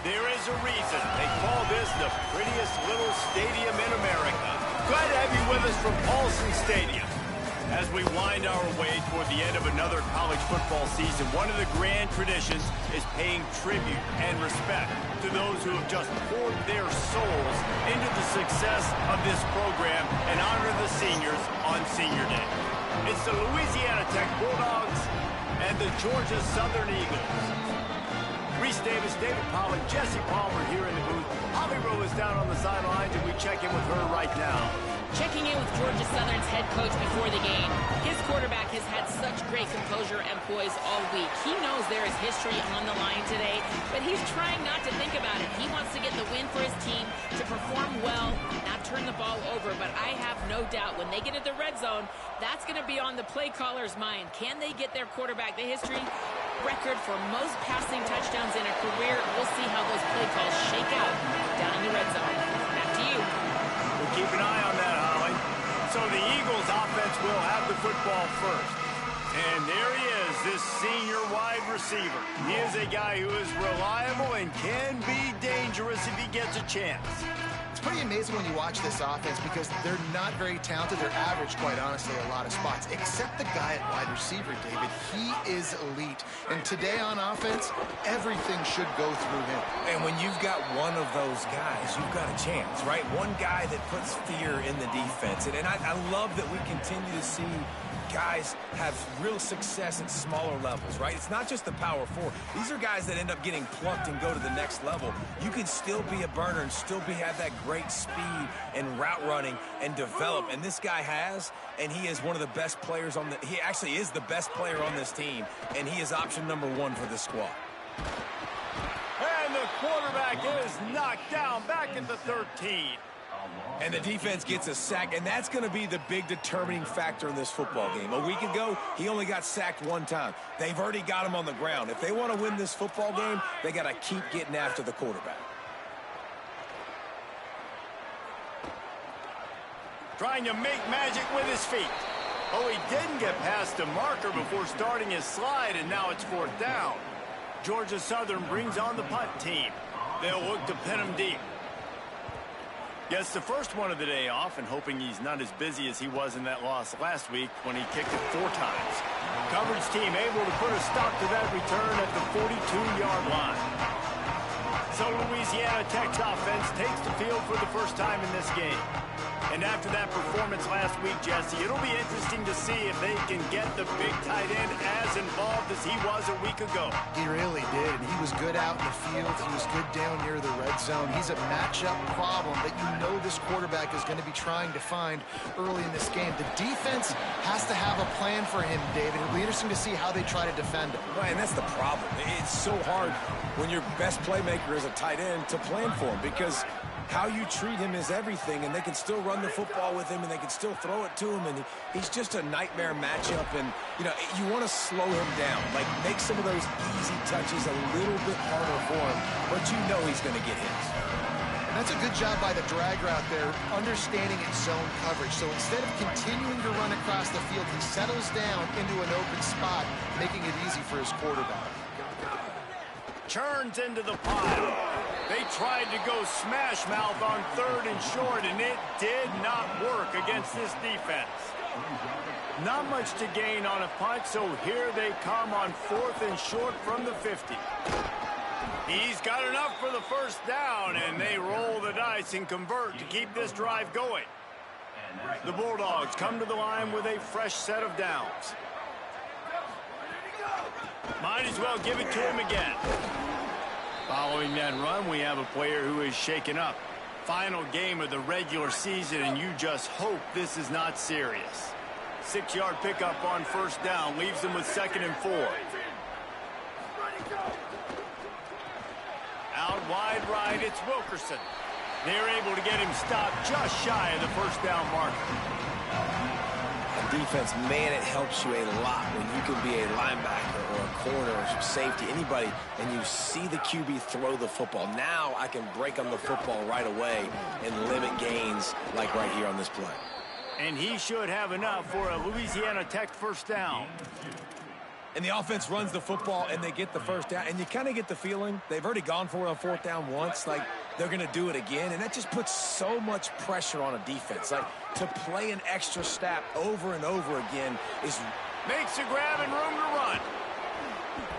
There is a reason they call this the prettiest little stadium in America. Glad to have you with us from Paulson Stadium. As we wind our way toward the end of another college football season, one of the grand traditions is paying tribute and respect to those who have just poured their souls into the success of this program and honor the seniors on Senior Day. It's the Louisiana Tech Bulldogs and the Georgia Southern Eagles. Reese Davis, David Pollack, Jesse Palmer here in the booth. Holly Rowe is down on the sidelines, and we check in with her right now. Checking in with Georgia Southern's head coach before the game. His quarterback has had such great composure and poise all week. He knows there is history on the line today, but he's trying not to think about it. He wants to get the win for his team, to perform well, not turn the ball over. But I have no doubt when they get into the red zone, that's going to be on the play caller's mind. Can they get their quarterback the history record for most passing touchdowns in a career? We'll see how those play calls shake out down in the red zone. Back to you. We'll keep an eye on that, Holly. So the Eagles offense will have the football first. And there he is, this senior wide receiver. He is a guy who is reliable and can be dangerous if he gets a chance. It's pretty amazing when you watch this offense because they're not very talented. They're average, quite honestly, a lot of spots, except the guy at wide receiver, David. He is elite. And today on offense, everything should go through him. And when you've got one of those guys, you've got a chance, right? One guy that puts fear in the defense. And I love that we continue to see guys have real success at smaller levels, right? It's not just the power four. These are guys that end up getting plucked and go to the next level. You can still be a burner and still have that great speed and route running and develop. And this guy has, and he is one of the best players on he actually is the best player on this team, and he is option number 1 for this squad. And the quarterback is knocked down back at the 13. And the defense gets a sack, and that's going to be the big determining factor in this football game. A week ago, he only got sacked 1 time. They've already got him on the ground. If they want to win this football game, they got to keep getting after the quarterback. Trying to make magic with his feet. Oh, he didn't get past the marker before starting his slide, and now it's 4th down. Georgia Southern brings on the punt team. They'll look to pin him deep. Gets the first one of the day off and hoping he's not as busy as he was in that loss last week when he kicked it 4 times. Coverage team able to put a stop to that return at the 42-yard line. So Louisiana Tech's offense takes the field for the first time in this game. And after that performance last week, Jesse, it'll be interesting to see if they can get the big tight end as involved as he was a week ago. He really did. He was good out in the field. He was good down near the red zone. He's a matchup problem that you know this quarterback is going to be trying to find early in this game. The defense has to have a plan for him, David. It'll be interesting to see how they try to defend him. Right, and that's the problem. It's so hard when your best playmaker is a tight end to plan for him because how you treat him is everything, and they can still run the football with him, and they can still throw it to him, and he's just a nightmare matchup. And, you know, you want to slow him down, like make some of those easy touches a little bit harder for him, but you know he's going to get hits. And that's a good job by the drag route there, understanding its zone coverage. So instead of continuing to run across the field, he settles down into an open spot, making it easy for his quarterback. Turns into the pile. They tried to go smash mouth on 3rd and short, and it did not work against this defense. Not much to gain on a punt, so here they come on 4th and short from the 50. He's got enough for the first down, and they roll the dice and convert to keep this drive going. The Bulldogs come to the line with a fresh set of downs. Might as well give it to him again. Following that run, we have a player who is shaken up. Final game of the regular season, and you just hope this is not serious. 6-yard pickup on 1st down leaves them with 2nd and 4. Out wide right, it's Wilkerson. They're able to get him stopped just shy of the 1st down marker. Defense, man, it helps you a lot when you can be a linebacker or a corner or safety, anybody, and you see the QB throw the football. Now I can break on the football right away and limit gains like right here on this play. And he should have enough for a Louisiana Tech 1st down. and the offense runs the football and they get the first down, and you kind of get the feeling they've already gone for it on fourth down once, like they're going to do it again, and that just puts so much pressure on a defense. Like, to play an extra snap over and over again is... Makes a grab and room to run.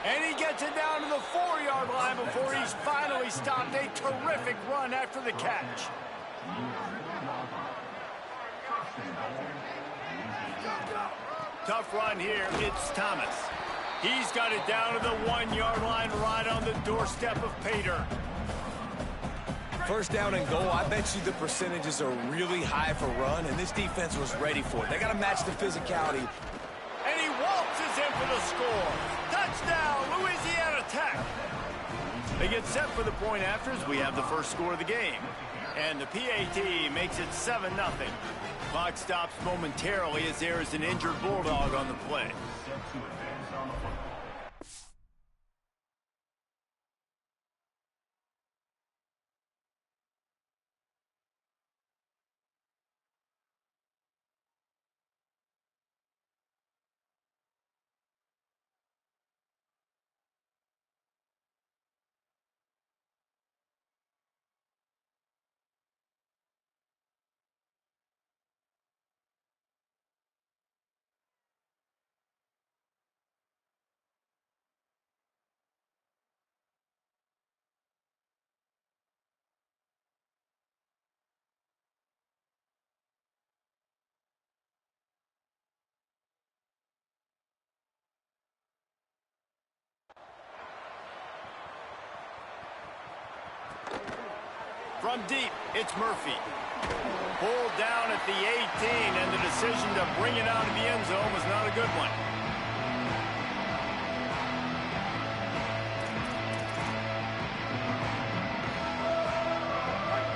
And he gets it down to the 4-yard line before he's finally stopped. A terrific run after the catch. Tough run here. It's Thomas. He's got it down to the 1-yard line right on the doorstep of Pater. First down and goal, I bet you the percentages are really high for run, and this defense was ready for it. They got to match the physicality. And he waltzes in for the score. Touchdown, Louisiana Tech. They get set for the point afters. We have the first score of the game. And the PAT makes it 7-0. Clock stops momentarily as there is an injured Bulldog on the play. From deep, it's Murphy. Pulled down at the 18, and the decision to bring it out of the end zone was not a good one.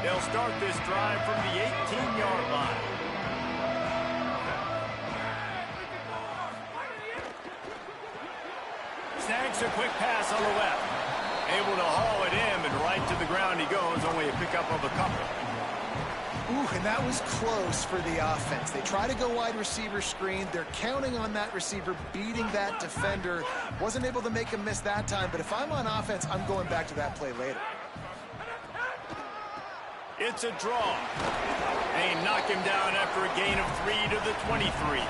They'll start this drive from the 18-yard line. Snags a quick pass on the left. Able to haul it in, and right to the ground he goes, only a pickup of a couple. Ooh, and that was close for the offense. They try to go wide receiver screen. They're counting on that receiver beating that defender. Wasn't able to make him miss that time, but if I'm on offense, I'm going back to that play later. It's a draw. They knock him down after a gain of 3 to the 23.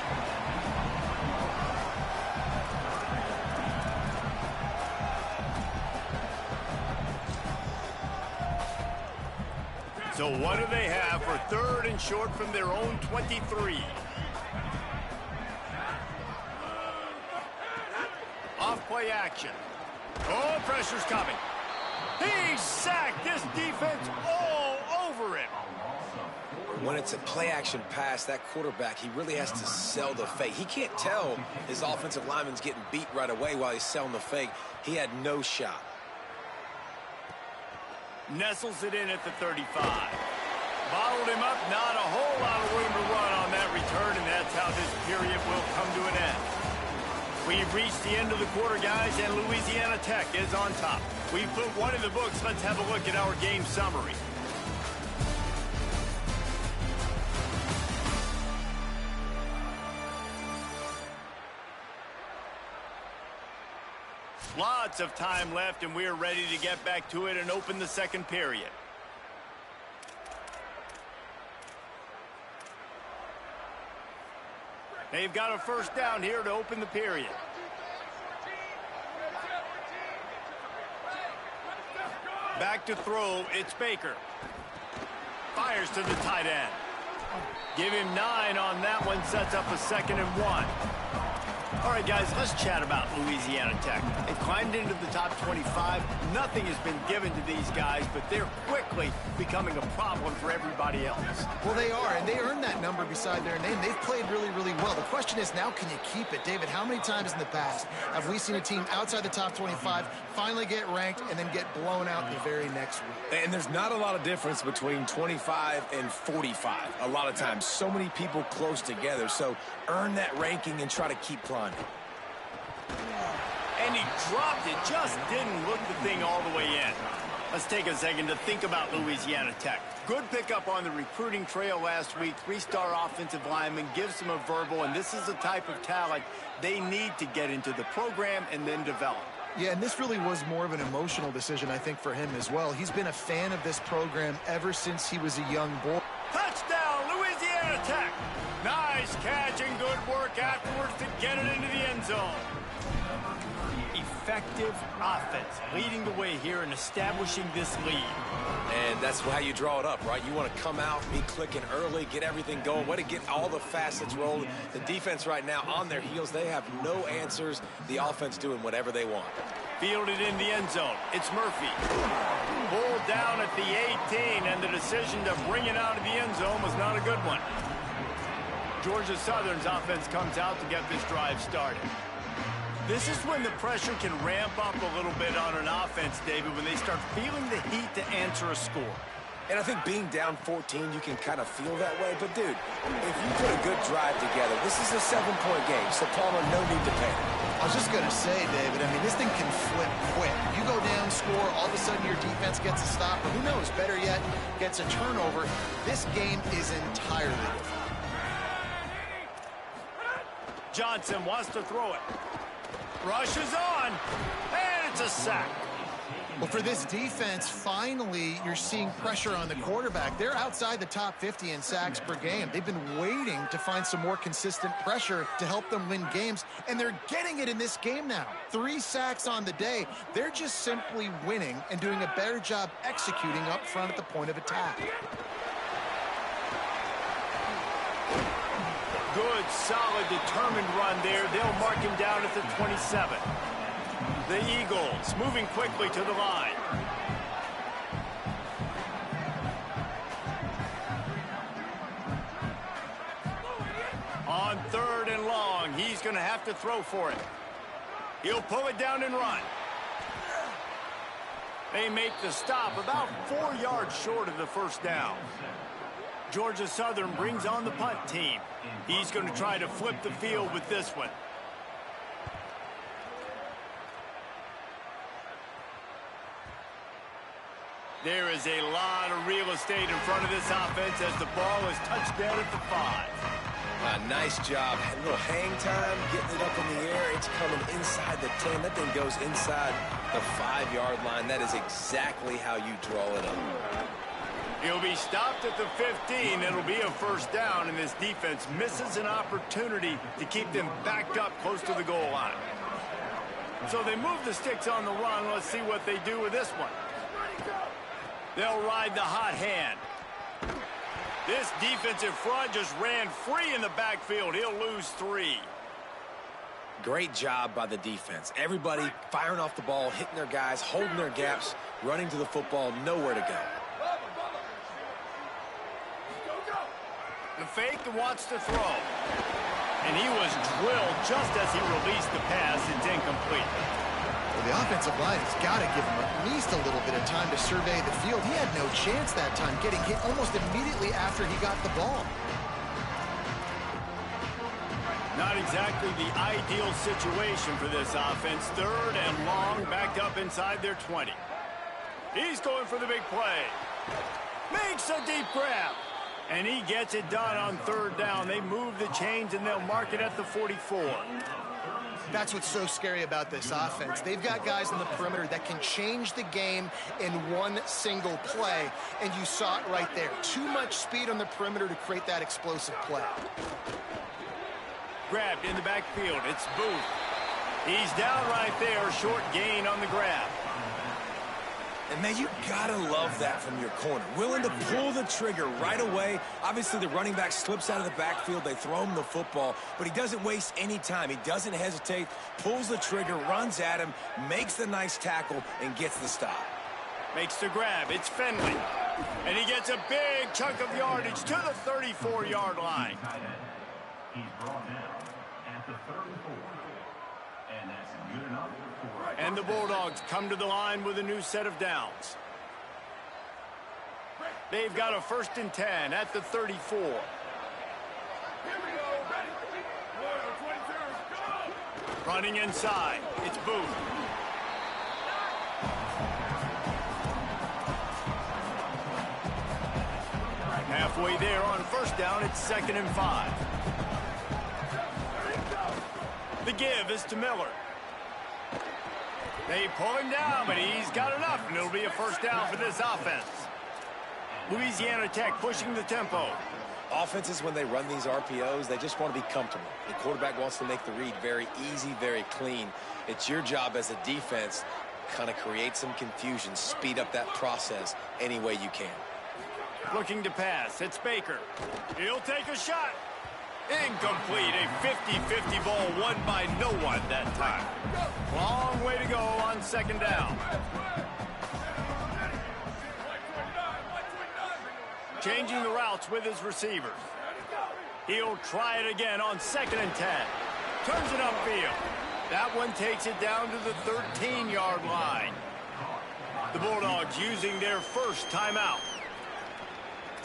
So what do they have for 3rd and short from their own 23? Off play action. Oh, pressure's coming. He's sacked. This defense all over him. When it's a play-action pass, that quarterback, he really has to sell the fake. He can't tell his offensive lineman's getting beat right away while he's selling the fake. He had no shot. Nestles it in at the 35. Bottled him up, not a whole lot of room to run on that return, and that's how this period will come to an end. We've reached the end of the quarter, guys, and Louisiana Tech is on top. We've put one in the books. Let's have a look at our game summary. Lots of time left, and we're ready to get back to it and open the second period. They've got a first down here to open the period. Back to throw, it's Baker. Fires to the tight end. Give him 9 on that one, sets up a 2nd and 1. All right, guys, let's chat about Louisiana Tech. They've climbed into the top 25. Nothing has been given to these guys, but they're quickly becoming a problem for everybody else. Well, they are, and they earned that number beside their name. They've played really, really well. The question is, now can you keep it? David, how many times in the past have we seen a team outside the top 25 finally get ranked and then get blown out the very next week? And there's not a lot of difference between 25 and 45. A lot of times, so many people close together. So earn that ranking and try to keep climbing. And he dropped it, just didn't look the thing all the way in. Let's take a second to think about Louisiana Tech. Good pickup on the recruiting trail last week. 3-star offensive lineman gives them a verbal, and this is the type of talent they need to get into the program and then develop. Yeah, and this really was more of an emotional decision, I think, for him as well. He's been a fan of this program ever since he was a young boy. Touchdown, Louisiana Tech! Nice catch and good work afterwards to get it into the end zone. Effective offense leading the way here and establishing this lead. And that's how you draw it up, right? You want to come out, be clicking early, get everything going, way to get all the facets rolling. The defense right now on their heels, they have no answers. The offense doing whatever they want. Fielded in the end zone. It's Murphy. Pulled down at the 18, and the decision to bring it out of the end zone was not a good one. Georgia Southern's offense comes out to get this drive started. This is when the pressure can ramp up a little bit on an offense, David, when they start feeling the heat to answer a score. And I think being down 14, you can kind of feel that way. But, dude, if you put a good drive together, this is a 7-point game, so Palmer, no need to panic. I was just going to say, David, I mean, this thing can flip quick. You go down, score, all of a sudden your defense gets a stop, or who knows, better yet, gets a turnover. This game is entirely different. Johnson wants to throw it. Rushes on, and it's a sack. Well, for this defense, finally, you're seeing pressure on the quarterback. They're outside the top 50 in sacks per game. They've been waiting to find some more consistent pressure to help them win games, and they're getting it in this game now. 3 sacks on the day. They're just simply winning and doing a better job executing up front at the point of attack. Good, solid, determined run there. They'll mark him down at the 27. The Eagles moving quickly to the line. On 3rd and long, he's going to have to throw for it. He'll pull it down and run. They make the stop about 4 yards short of the first down. Georgia Southern brings on the punt team. He's going to try to flip the field with this one. There is a lot of real estate in front of this offense as the ball is touched down at the 5. Nice job. A little hang time, getting it up in the air. It's coming inside the 10. That thing goes inside the 5-yard line. That is exactly how you draw it up. He'll be stopped at the 15. It'll be a first down, and this defense misses an opportunity to keep them backed up close to the goal line. So they move the sticks on the run. Let's see what they do with this one. They'll ride the hot hand. This defensive front just ran free in the backfield. He'll lose 3. Great job by the defense. Everybody firing off the ball, hitting their guys, holding their gaps, running to the football, nowhere to go. The fake wants to throw. And he was drilled just as he released the pass. It's incomplete. Well, the offensive line has got to give him at least a little bit of time to survey the field. He had no chance that time, getting hit almost immediately after he got the ball. Not exactly the ideal situation for this offense. 3rd and long, backed up inside their 20. He's going for the big play. Makes a deep grab. And he gets it done on 3rd down. They move the chains, and they'll mark it at the 44. That's what's so scary about this offense. They've got guys on the perimeter that can change the game in one single play, and you saw it right there. Too much speed on the perimeter to create that explosive play. Grabbed in the backfield. It's Booth. He's down right there. Short gain on the grab. And, man, you got to love that from your corner. Willing to pull the trigger right away. Obviously, the running back slips out of the backfield. They throw him the football, but he doesn't waste any time. He doesn't hesitate, pulls the trigger, runs at him, makes the nice tackle, and gets the stop. Makes the grab. It's Finley. And he gets a big chunk of yardage to the 34-yard line. He's brought down at the 34. And that's good enough. And the Bulldogs come to the line with a new set of downs. They've got a 1st and 10 at the 34. Here we go. Ready. Go. Running inside. It's Booth. Halfway there on first down, it's 2nd and 5. The give is to Miller. They pull him down, but he's got enough, and it'll be a first down for this offense. Louisiana Tech pushing the tempo. Offenses, when they run these RPOs, they just want to be comfortable. The quarterback wants to make the read very easy, very clean. It's your job as a defense, kind of create some confusion, speed up that process any way you can. Looking to pass. It's Baker. He'll take a shot. Incomplete. A 50-50 ball won by no one that time. Long way to go on 2nd down. Changing the routes with his receivers. He'll try it again on 2nd and 10. Turns it upfield. That one takes it down to the 13-yard line. The Bulldogs using their first timeout.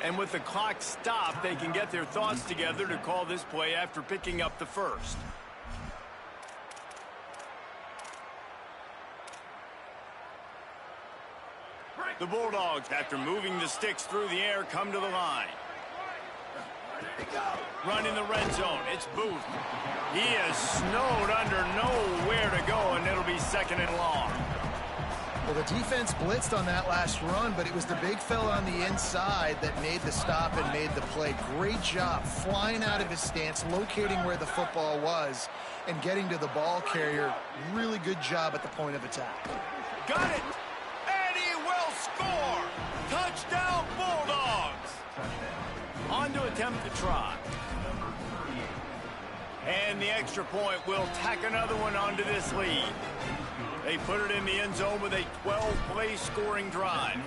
And with the clock stopped, they can get their thoughts together to call this play after picking up the first. The Bulldogs, after moving the sticks through the air, come to the line. Running the red zone, it's Booth. He is snowed under, nowhere to go, and it'll be 2nd and long. Well, the defense blitzed on that last run, but it was the big fella on the inside that made the stop and made the play. Great job flying out of his stance, locating where the football was, and getting to the ball carrier. Really good job at the point of attack. Got it! And he will score! Touchdown, Bulldogs! On to attempt the try. And the extra point will tack another one onto this lead. They put it in the end zone with a 12-play scoring drive.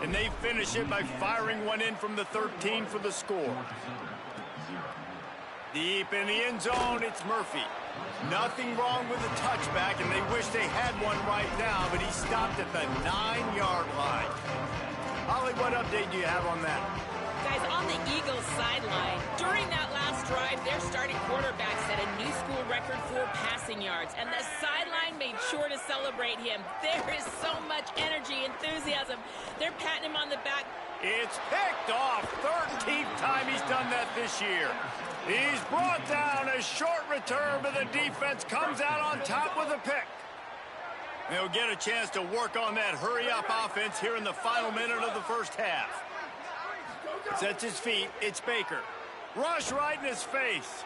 And they finish it by firing one in from the 13 for the score. Deep in the end zone, it's Murphy. Nothing wrong with the touchback, and they wish they had one right now, but he stopped at the 9-yard line. Holly, what update do you have on that? Guys, on the Eagles sideline, during that last drive, their starting quarterback set a new school record for passing yards, and the sideline made sure to celebrate him. There is so much energy, enthusiasm. They're patting him on the back. It's picked off. 13th time he's done that this year. He's brought down a short return, but the defense comes out on top with a pick. They'll get a chance to work on that hurry-up offense here in the final minute of the first half. Sets his feet. It's Baker. Rush right in his face.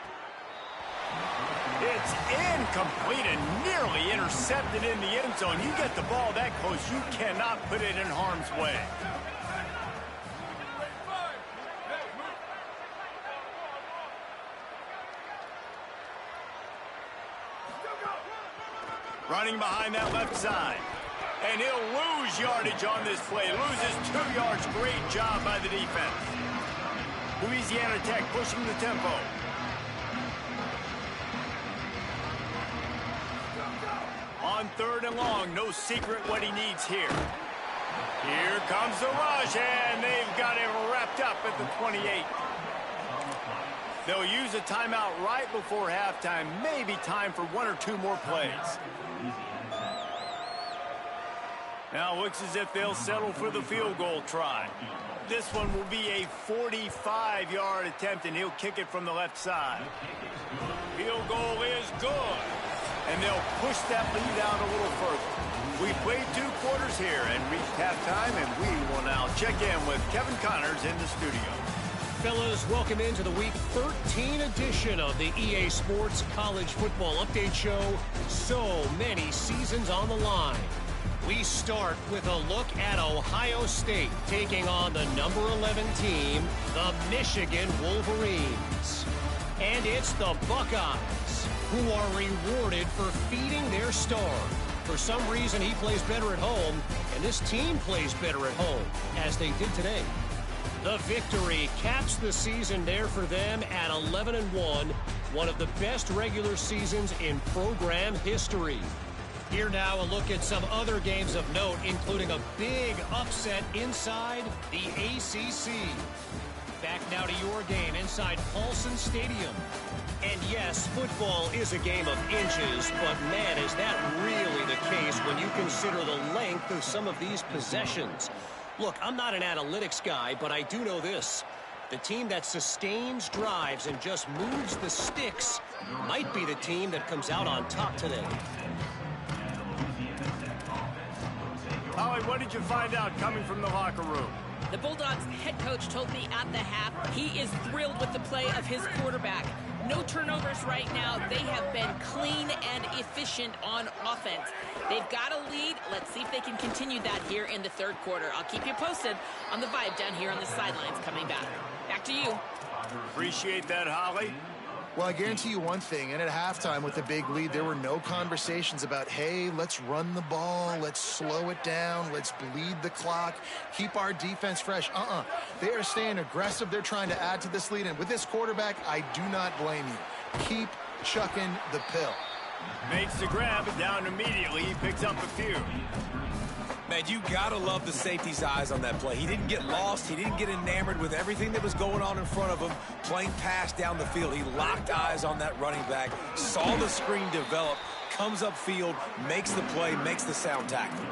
It's incomplete and nearly intercepted in the end zone. You get the ball that close, you cannot put it in harm's way. Running behind that left side. And he'll lose yardage on this play. Loses 2 yards. Great job by the defense. Louisiana Tech pushing the tempo. On 3rd and long, no secret what he needs here. Here comes the rush, and they've got him wrapped up at the 28. They'll use a timeout right before halftime. Maybe time for 1 or 2 more plays. Now it looks as if they'll settle for the field goal try. This one will be a 45-yard attempt, and he'll kick it from the left side. Field goal is good. And they'll push that lead out a little further. We played 2 quarters here and reached halftime, and we will now check in with Kevin Connors in the studio. Fellas, welcome into the Week 13 edition of the EA Sports College Football Update Show. So many seasons on the line. We start with a look at Ohio State taking on the number 11 team, the Michigan Wolverines. And it's the Buckeyes who are rewarded for feeding their star. For some reason, he plays better at home, and this team plays better at home, as they did today. The victory caps the season there for them at 11-1, one of the best regular seasons in program history. Here now a look at some other games of note, including a big upset inside the ACC. Back now to your game inside Paulson Stadium. And yes, football is a game of inches, but man, is that really the case when you consider the length of some of these possessions. Look, I'm not an analytics guy, but I do know this. The team that sustains drives and just moves the sticks might be the team that comes out on top today. Holly, what did you find out coming from the locker room? The Bulldogs head coach told me at the half he is thrilled with the play of his quarterback. No turnovers right now. They have been clean and efficient on offense. They've got a lead. Let's see if they can continue that here in the third quarter. I'll keep you posted on the vibe down here on the sidelines coming back. Back to you. Appreciate that, Holly. Well, I guarantee you one thing, and at halftime with the big lead, there were no conversations about, hey, let's run the ball, let's slow it down, let's bleed the clock, keep our defense fresh. They are staying aggressive. They're trying to add to this lead, and with this quarterback, I do not blame you. Keep chucking the pill. Makes the grab, and down immediately. He picks up a few. Man, you gotta love the safety's eyes on that play. He didn't get lost. He didn't get enamored with everything that was going on in front of him. Playing pass down the field. He locked eyes on that running back, saw the screen develop, comes upfield, makes the play, makes the sound tackle.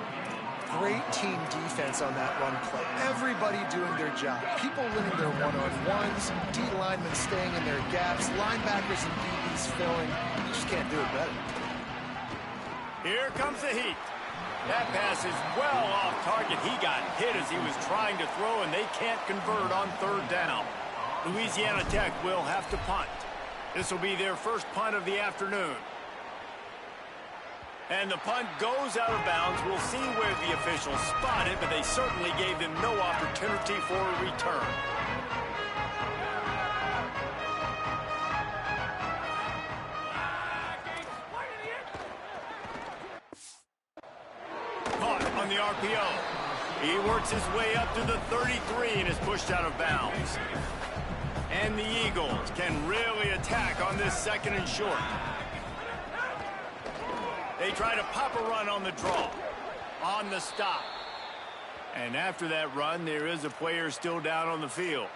Great team defense on that run play. Everybody doing their job. People winning their one-on-ones, D linemen staying in their gaps, linebackers and DBs filling. You just can't do it better. Here comes the heat. That pass is well off target. He got hit as he was trying to throw, and they can't convert on third down. Louisiana Tech will have to punt. This will be their first punt of the afternoon. And the punt goes out of bounds. We'll see where the officials spot it, but they certainly gave them no opportunity for a return. Caught on the RPO. He works his way up to the 33 and is pushed out of bounds. And the Eagles can really attack on this second and short. They try to pop a run on the draw. On the stop. And after that run, there is a player still down on the field.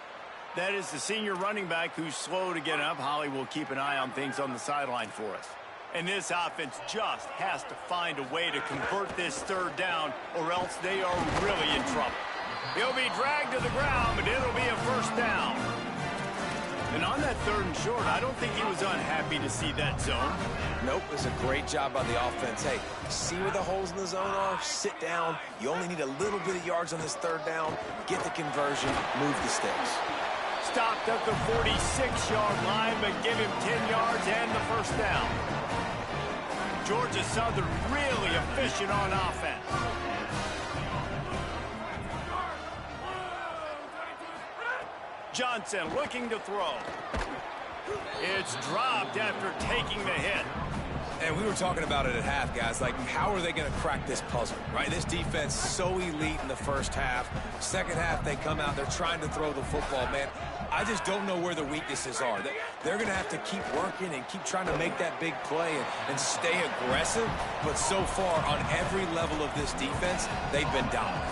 That is the senior running back who's slow to get up. Holly will keep an eye on things on the sideline for us. And this offense just has to find a way to convert this third down, or else they are really in trouble. He'll be dragged to the ground, but it'll be a first down. And on that third and short, I don't think he was unhappy to see that zone. Nope, it was a great job by the offense. Hey, see where the holes in the zone are? Sit down. You only need a little bit of yards on this third down. Get the conversion. Move the sticks. Stopped at the 46-yard line, but give him 10 yards and the first down. Georgia Southern really efficient on offense. Johnson looking to throw. It's dropped after taking the hit. And we were talking about it at half, guys. Like, how are they going to crack this puzzle, right? This defense so elite in the first half. Second half, they come out. They're trying to throw the football, man. I just don't know where the weaknesses are. They're going to have to keep working and keep trying to make that big play and stay aggressive. But so far, on every level of this defense, they've been dominant.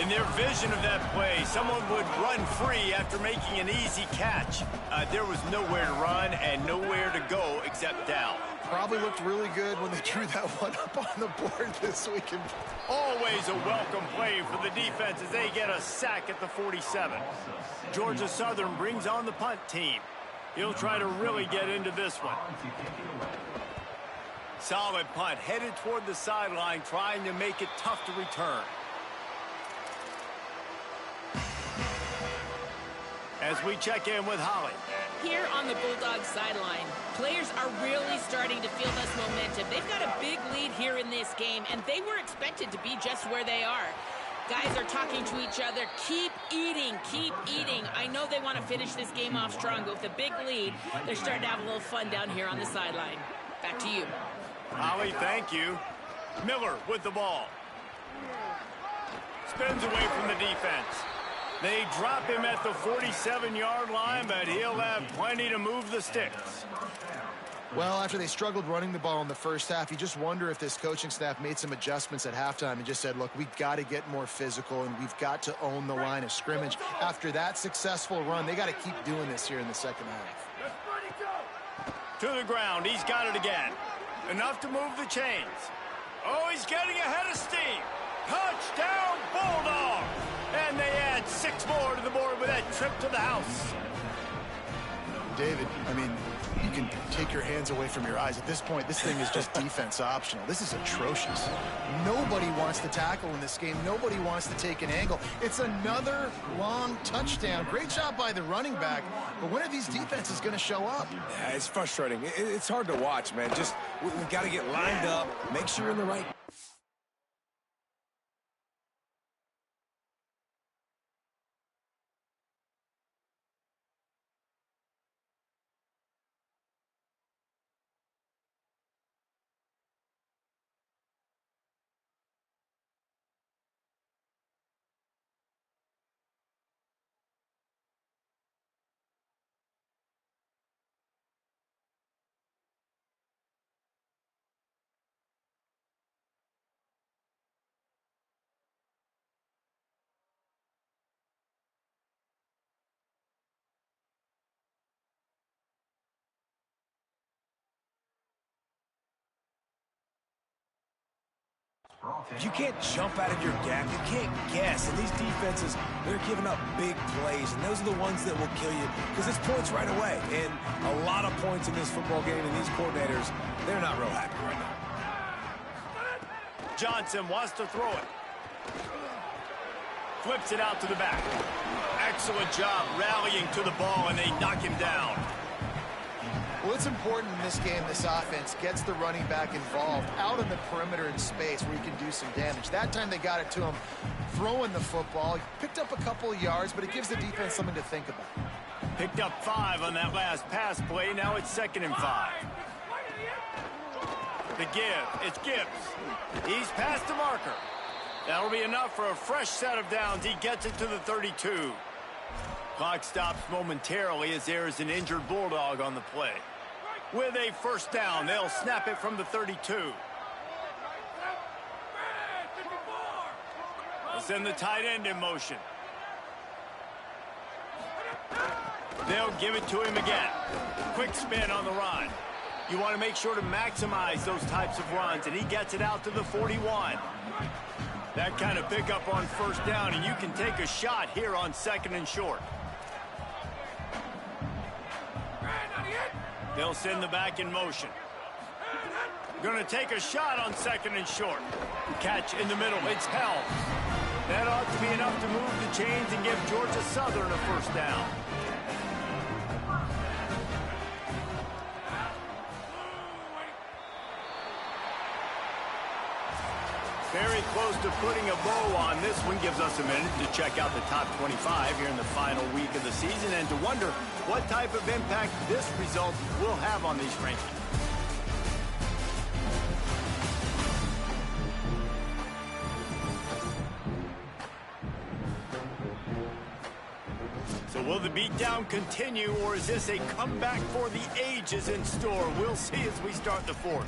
In their vision of that play, someone would run free after making an easy catch. There was nowhere to run and nowhere to go except down. Probably looked really good when they drew that one up on the board this weekend. Always a welcome play for the defense as they get a sack at the 47. Georgia Southern brings on the punt team. He'll try to really get into this one. Solid punt, headed toward the sideline, trying to make it tough to return. As we check in with Holly. Here on the Bulldogs sideline, players are really starting to feel this momentum. They've got a big lead here in this game, and they were expected to be just where they are. Guys are talking to each other. Keep eating, keep eating. I know they want to finish this game off strong, but with a big lead, they're starting to have a little fun down here on the sideline. Back to you. Holly, thank you. Miller with the ball. Spins away from the defense. They drop him at the 47-yard line, but he'll have plenty to move the sticks. Well, after they struggled running the ball in the first half, you just wonder if this coaching staff made some adjustments at halftime and just said, look, we've got to get more physical and we've got to own the line of scrimmage. After that successful run, they got to keep doing this here in the second half. To the ground. He's got it again. Enough to move the chains. Oh, he's getting ahead of steam. Touchdown, Bulldogs! And they add 6 more to the board with that trip to the house. David, I mean, you can take your hands away from your eyes. At this point, this thing is just defense optional. This is atrocious. Nobody wants to tackle in this game. Nobody wants to take an angle. It's another long touchdown. Great job by the running back. But when are these defenses going to show up? Yeah, it's frustrating. It's hard to watch, man. Just, we've got to get lined up, make sure you're in the right. You can't jump out of your gap. You can't guess. And these defenses, they're giving up big plays, and those are the ones that will kill you because it's points right away. And a lot of points in this football game, and these coordinators, they're not real happy right now. Johnson wants to throw it. Flips it out to the back. Excellent job rallying to the ball, and they knock him down. Well, it's important in this game, this offense gets the running back involved out on the perimeter in space where he can do some damage. That time they got it to him throwing the football. He picked up a couple of yards, but it gives the defense something to think about. Picked up 5 on that last pass play. Now it's 2nd and 5. The give. It's Gibbs. He's past the marker. That'll be enough for a fresh set of downs. He gets it to the 32. Clock stops momentarily as there is an injured Bulldog on the play. With a first down, they'll snap it from the 32. They'll send the tight end in motion. They'll give it to him again. Quick spin on the run. You want to make sure to maximize those types of runs, and he gets it out to the 41. That kind of pickup on first down, and you can take a shot here on 2nd and short. They'll send the back in motion. Going to take a shot on 2nd and short. Catch in the middle. It's held. That ought to be enough to move the chains and give Georgia Southern a first down. Very close to putting a bow on this one. Gives us a minute to check out the top 25 here in the final week of the season and to wonder what type of impact this result will have on these rankings. So will the beatdown continue, or is this a comeback for the ages in store? We'll see as we start the 4th.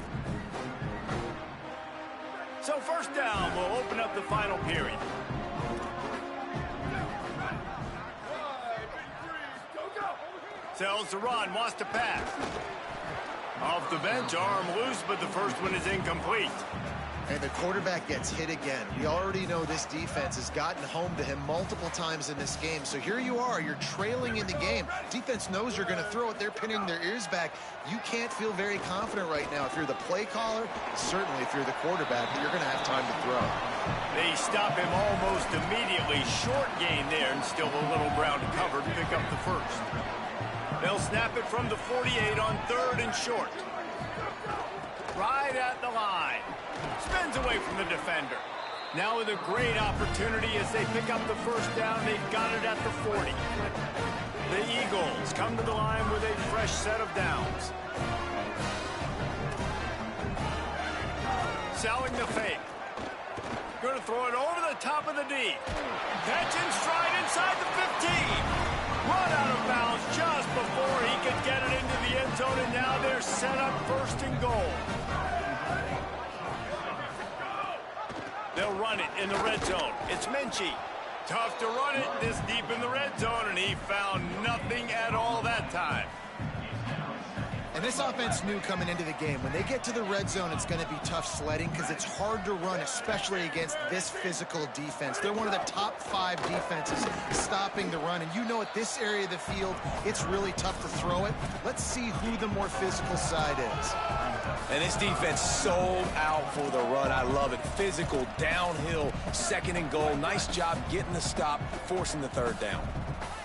So first down will open up the final period. Sells the run, wants to pass. Off the bench, arm loose, but the first one is incomplete. And the quarterback gets hit again. We already know this defense has gotten home to him multiple times in this game. So here you are, you're trailing in the game. Defense knows you're going to throw it. They're pinning their ears back. You can't feel very confident right now if you're the play caller, certainly if you're the quarterback, that you're going to have time to throw. They stop him almost immediately. Short gain there, and still a little ground to cover to pick up the first. They'll snap it from the 48 on 3rd and short. Right at the line. Spins away from the defender. Now with a great opportunity as they pick up the first down. They've got it at the 40. The Eagles come to the line with a fresh set of downs. Selling the fake. Going to throw it over the top of the D. Catch in stride inside the 15. Run out of bounds just before he could get it into the end zone, and now they're set up 1st and goal. They'll run it in the red zone. It's Minchie. Tough to run it this deep in the red zone, and he found nothing at all that time. And this offense knew coming into the game, when they get to the red zone, it's going to be tough sledding because it's hard to run, especially against this physical defense. They're one of the top 5 defenses stopping the run. And you know at this area of the field, it's really tough to throw it. Let's see who the more physical side is. And this defense sold out for the run. I love it. Physical, downhill, 2nd and goal. Nice job getting the stop, forcing the 3rd down.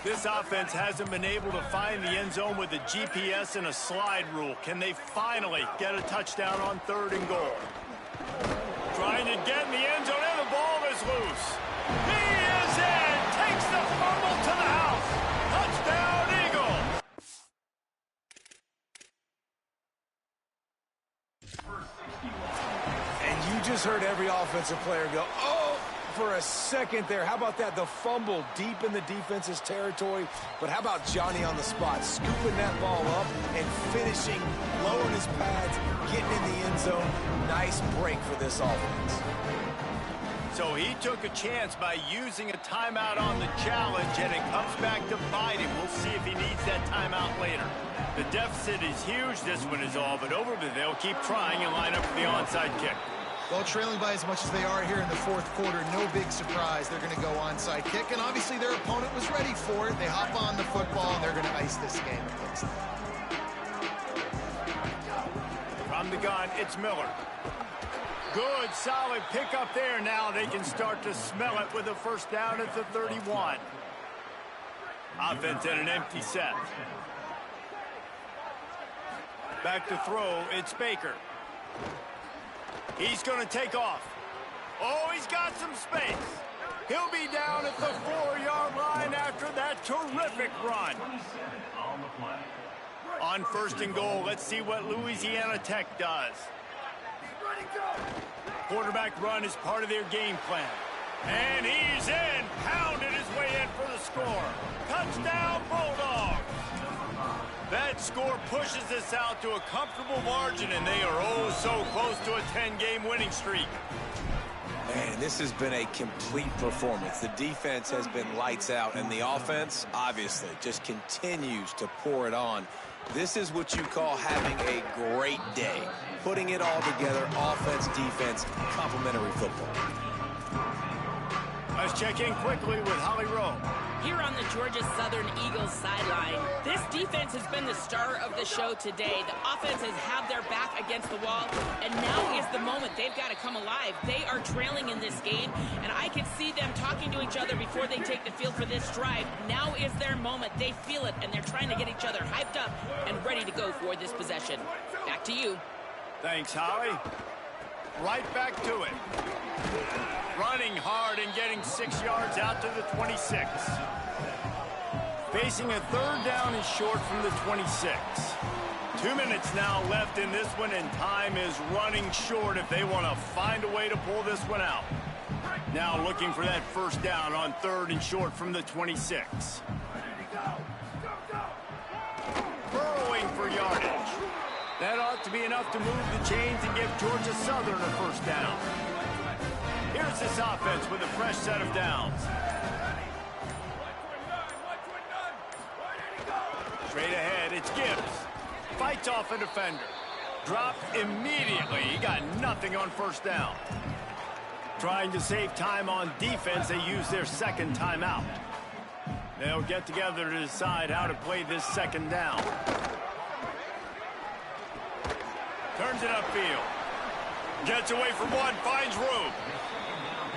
This offense hasn't been able to find the end zone with a GPS and a slide rule. Can they finally get a touchdown on 3rd and goal? Trying to get in the end zone, and the ball is loose. He is in! Takes the fumble to the house. Touchdown, Eagles! And you just heard every offensive player go, oh! For a second there. How about that? The fumble deep in the defense's territory. But how about Johnny on the spot, scooping that ball up and finishing, lowering his pads, getting in the end zone. Nice break for this offense. So he took a chance by using a timeout on the challenge, and it comes back to bite him. We'll see if he needs that timeout later. The deficit is huge. This one is all but over, but they'll keep trying and line up for the onside kick. Well, trailing by as much as they are here in the 4th quarter, no big surprise. They're going to go onside kick, and obviously their opponent was ready for it. They hop on the football, and they're going to ice this game against them. From the gun, it's Miller. Good, solid pickup there. Now they can start to smell it with a 1st down at the 31. Offense in an empty set. Back to throw, it's Baker. He's going to take off. Oh, he's got some space. He'll be down at the 4-yard line after that terrific run. On 1st and goal, let's see what Louisiana Tech does. Quarterback run is part of their game plan. And he's in. Pounded his way in for the score. Touchdown, Bulldogs. That score pushes us out to a comfortable margin, and they are oh so close to a 10-game winning streak. Man, this has been a complete performance. The defense has been lights out, and the offense, obviously, just continues to pour it on. This is what you call having a great day. Putting it all together, offense, defense, complementary football. Let's check in quickly with Holly Rowe. Here on the Georgia Southern Eagles sideline, this defense has been the star of the show today. The offense has had their back against the wall, and now is the moment. They've got to come alive. They are trailing in this game, and I can see them talking to each other before they take the field for this drive. Now is their moment. They feel it, and they're trying to get each other hyped up and ready to go for this possession. Back to you. Thanks, Holly. Right back to it. Running hard and getting 6 yards out to the 26. Facing a 3rd down and short from the 26. 2 minutes now left in this one, and time is running short if they want to find a way to pull this one out. Now looking for that 1st down on 3rd and short from the 26. Burrowing for yardage. That ought to be enough to move the chains and give Georgia Southern a 1st down. Here's this offense with a fresh set of downs. Straight ahead, it's Gibbs. Fights off a defender. Dropped immediately. He got nothing on 1st down. Trying to save time on defense, they use their 2nd timeout. They'll get together to decide how to play this 2nd down. Turns it upfield. Gets away from one, finds room.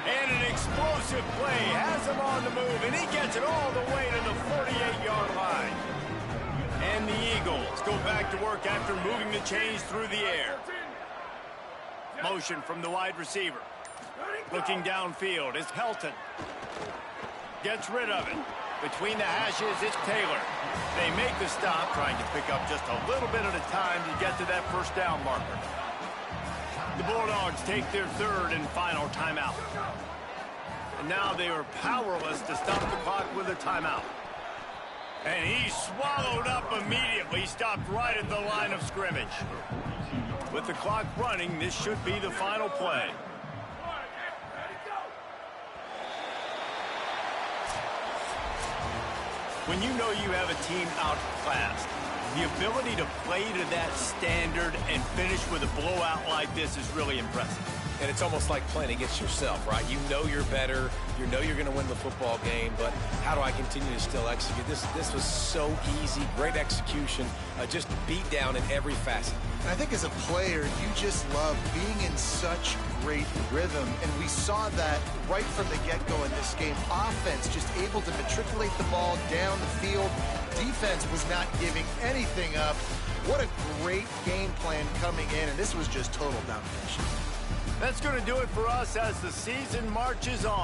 And an explosive play has him on the move, and he gets it all the way to the 48-yard line. And the Eagles go back to work after moving the chains through the air. Motion from the wide receiver. Looking downfield, it's Helton. Gets rid of it. Between the hashes, it's Taylor. They make the stop, trying to pick up just a little bit at a time to get to that 1st down marker. The Bulldogs take their 3rd and final timeout. And now they are powerless to stop the clock with a timeout. And he swallowed up immediately, stopped right at the line of scrimmage. With the clock running, this should be the final play. When you know you have a team outclassed, The ability to play to that standard and finish with a blowout like this is really impressive. And it's almost like playing against yourself, right? You know you're better. You know you're going to win the football game, but how do I continue to still execute? This was so easy, great execution, just beat down in every facet. And I think as a player, you just love being in such great rhythm, and we saw that right from the get-go in this game. Offense just able to matriculate the ball down the field. Defense was not giving anything up. What a great game plan coming in, and this was just total domination. That's going to do it for us as the season marches on.